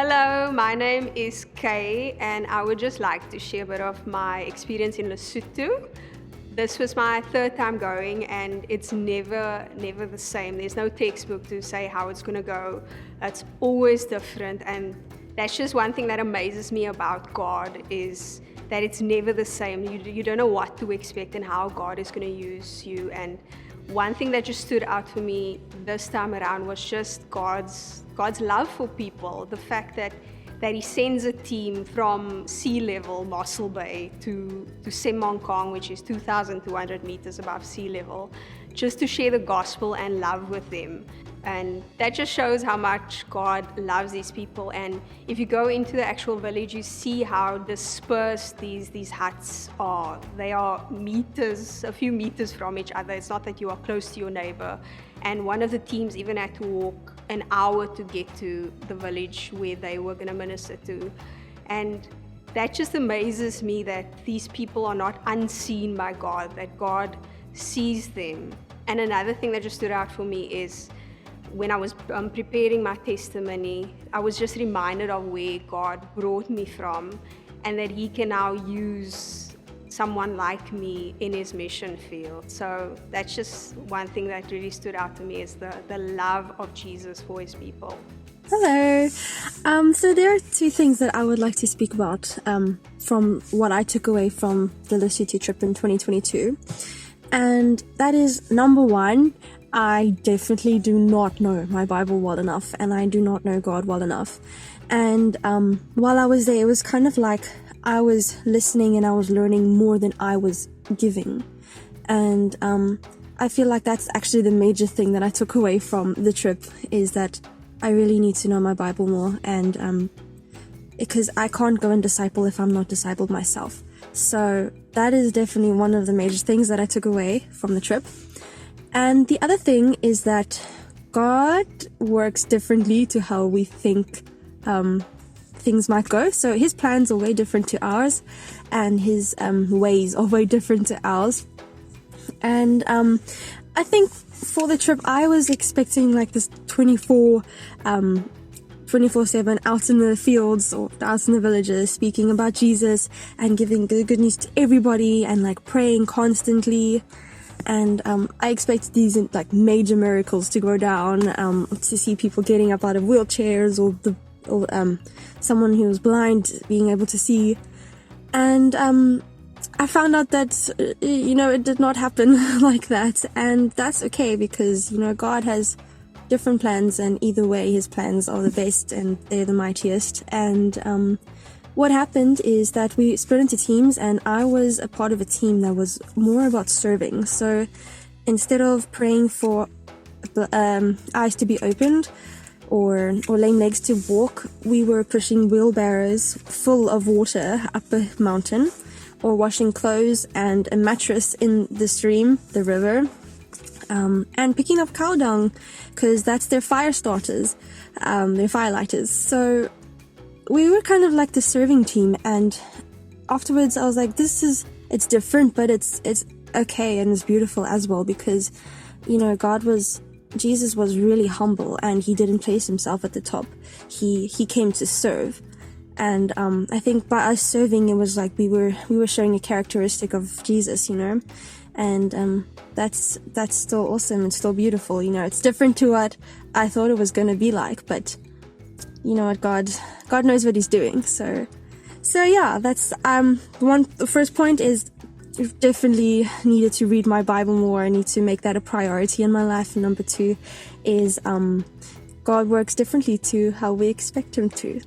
Hello, my name is Kay, and I would just like to share a bit of my experience in Lesotho. This was my third time going, and it's never the same. There's no textbook to say how it's going to go. It's always different, and that's just one thing that amazes me about God is that it's never the same. You don't know what to expect and how God is going to use you. And one thing that just stood out for me this time around was just God's love for people. The fact that he sends a team from sea level, Mossel Bay, to Kong, which is 2,200 meters above sea level, just to share the gospel and love with them. And that just shows how much God loves these people. And if you go into the actual village, you see how dispersed these huts are. They are meters, a few meters from each other. It's not that you are close to your neighbor. And one of the teams even had to walk an hour to get to the village where they were going to minister to. And that just amazes me that these people are not unseen by God, that God sees them. And another thing that just stood out for me is when I was preparing my testimony, I was just reminded of where God brought me from and that He can now use someone like me in His mission field. So that's just one thing that really stood out to me is the love of Jesus for His people. Hello. So there are two things that I would like to speak about from what I took away from the Lesotho trip in 2022. And that is, number one, I definitely do not know my Bible well enough, and I do not know God well enough. And while I was there, it was kind of like I was listening and I was learning more than I was giving. And I feel like that's actually the major thing that I took away from the trip, is that I really need to know my Bible more, and because I can't go and disciple if I'm not discipled myself. So that is definitely one of the major things that I took away from the trip. And the other thing is that God works differently to how we think things might go. So His plans are way different to ours, and His ways are way different to ours. And I think for the trip, I was expecting like this 24/7 out in the fields or out in the villages, speaking about Jesus and giving good news to everybody and like praying constantly. And I expected these like major miracles to go down, to see people getting up out of wheelchairs, or someone who was blind being able to see. And I found out that it did not happen like that, and that's okay, because God has different plans, and either way His plans are the best and they're the mightiest. And what happened is that we split into teams, and I was a part of a team that was more about serving. So instead of praying for eyes to be opened or lame legs to walk, we were pushing wheelbarrows full of water up a mountain, or washing clothes and a mattress in the stream, the river, and picking up cow dung, because that's their fire starters, their fire lighters. So we were kind of like the serving team, and afterwards I was like, it's different, but it's okay, and it's beautiful as well, because Jesus was really humble, and He didn't place Himself at the top. He came to serve. And I think by us serving, it was like we were showing a characteristic of Jesus, and that's still awesome and still beautiful. It's different to what I thought it was going to be like, but you know what, God knows what He's doing. So yeah, that's the first point is I've definitely needed to read my Bible more. I need to make that a priority in my life. And number two is God works differently to how we expect Him to.